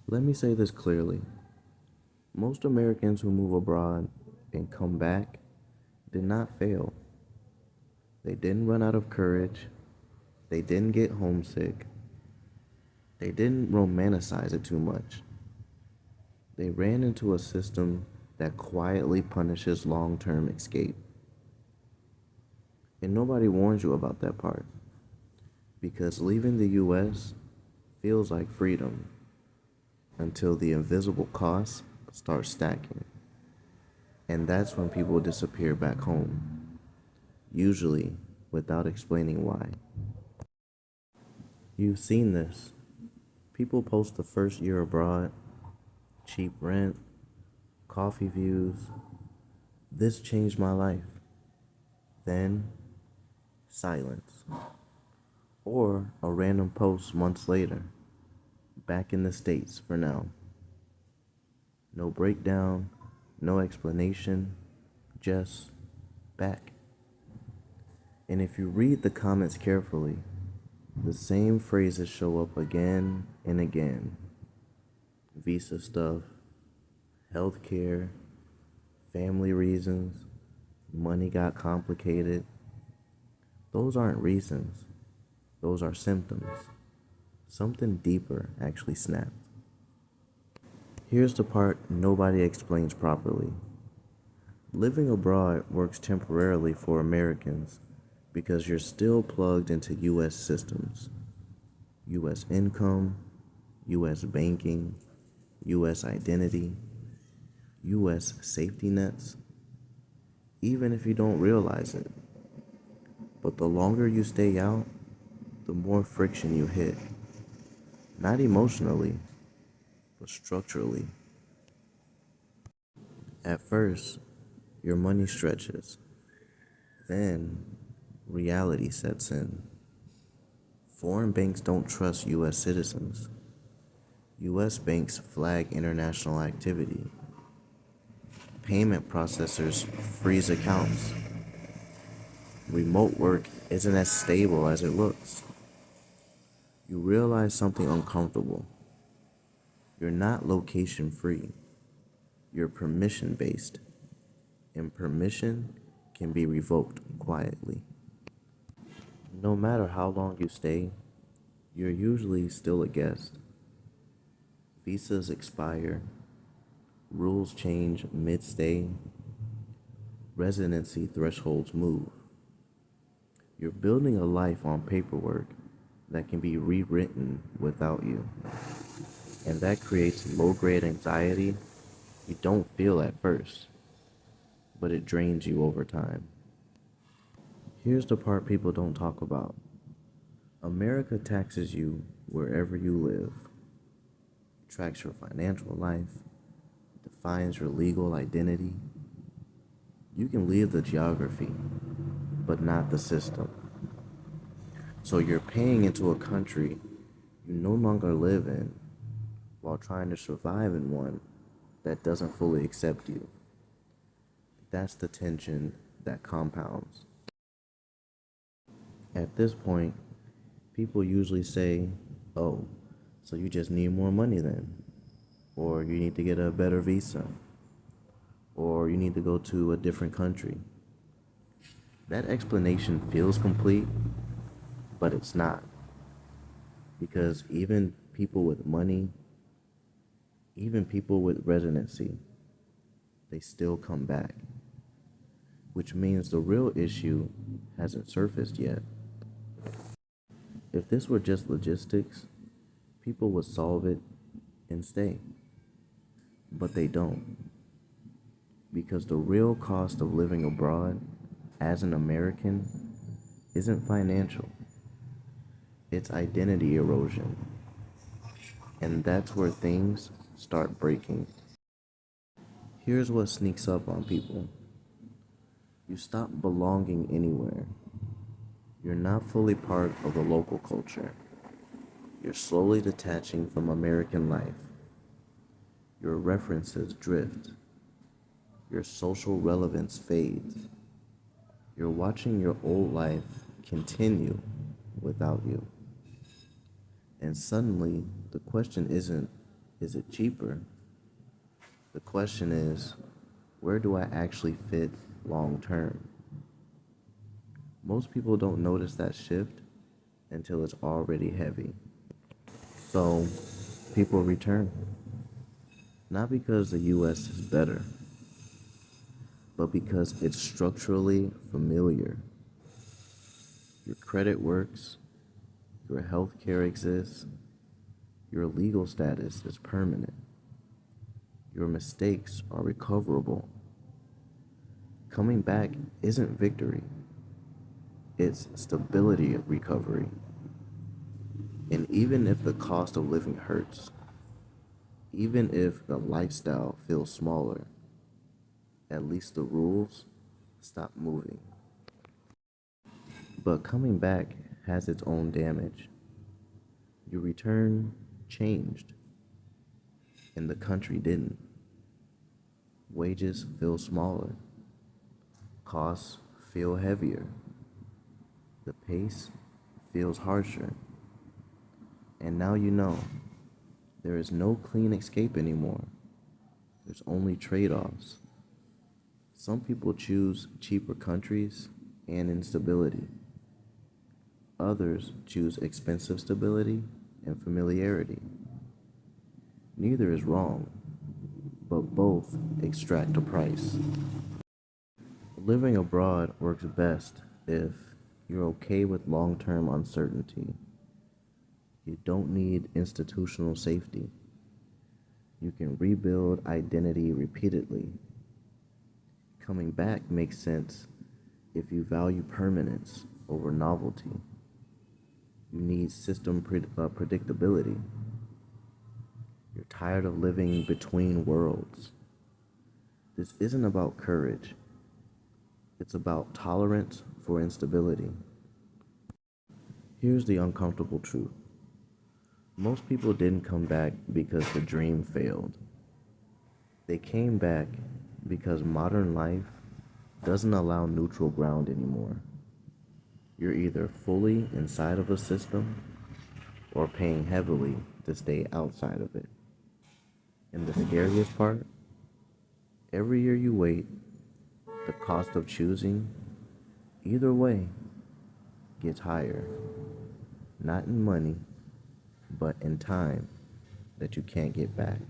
Let me say this clearly. Most Americans who move abroad and come back did not fail. They didn't run out of courage. They didn't get homesick. They didn't romanticize it too much. They ran into a system that quietly punishes long term escape. And nobody warns you about that part because leaving the US feels like freedom until the invisible costs start stacking. And that's when people disappear back home, usually without explaining why. You've seen this. People post the first year abroad, cheap rent, coffee views. This changed my life. Then, silence. Or a random post months later, back in the States for now. No breakdown, no explanation, just back. And if you read the comments carefully, the same phrases show up again and again. Visa stuff, healthcare, family reasons, money got complicated. Those aren't reasons, those are symptoms. Something deeper actually snapped. Here's the part nobody explains properly. Living abroad works temporarily for Americans because you're still plugged into US systems, US income, US banking, US identity, US safety nets, even if you don't realize it. But the longer you stay out, the more friction you hit. Not emotionally, but structurally. At first, your money stretches. Then, reality sets in. Foreign banks don't trust US citizens. US banks flag international activity. Payment processors freeze accounts. Remote work isn't as stable as it looks. You realize something uncomfortable. You're not location free. You're permission based. And permission can be revoked quietly. No matter how long you stay, you're usually still a guest. Visas expire, rules change mid-stay, residency thresholds move. You're building a life on paperwork that can be rewritten without you. And that creates low-grade anxiety you don't feel at first, but it drains you over time. Here's the part people don't talk about. America taxes you wherever you live, tracks your financial life, defines your legal identity. You can leave the geography, but not the system. So you're paying into a country you no longer live in while trying to survive in one that doesn't fully accept you. That's the tension that compounds. At this point, people usually say, oh, so you just need more money then? Or you need to get a better visa? Or you need to go to a different country? That explanation feels complete, but it's not. Because even people with money, even people with residency, they still come back. Which means the real issue hasn't surfaced yet. If this were just logistics, people would solve it and stay. But they don't. Because the real cost of living abroad as an American isn't financial, it's identity erosion. And that's where things start breaking. Here's what sneaks up on people. You stop belonging anywhere. You're not fully part of the local culture. You're slowly detaching from American life. Your references drift. Your social relevance fades. You're watching your old life continue without you. And suddenly, the question isn't, Is it cheaper? The question is, where do I actually fit long term? Most people don't notice that shift until it's already heavy. So people return, not because the US is better, but because it's structurally familiar. Your credit works, your health care exists, your legal status is permanent, your mistakes are recoverable. Coming back isn't victory, it's stability recovery. And even if the cost of living hurts, even if the lifestyle feels smaller, at least the rules stop moving. But coming back has its own damage. You return changed, and the country didn't. Wages feel smaller, costs feel heavier, the pace feels harsher. And now you know there is no clean escape anymore. There's only trade-offs. Some people choose cheaper countries and instability. Others choose expensive stability and familiarity. Neither is wrong, but both extract a price. Living abroad works best if you're okay with long-term uncertainty. You don't need institutional safety. You can rebuild identity repeatedly. Coming back makes sense if you value permanence over novelty. You need system predictability. You're tired of living between worlds. This isn't about courage. It's about tolerance for instability. Here's the uncomfortable truth. Most people didn't come back because the dream failed. They came back because modern life doesn't allow neutral ground anymore. You're either fully inside of a system or paying heavily to stay outside of it. And the scariest part, every year you wait, the cost of choosing either way gets higher. Not in money, but in time that you can't get back.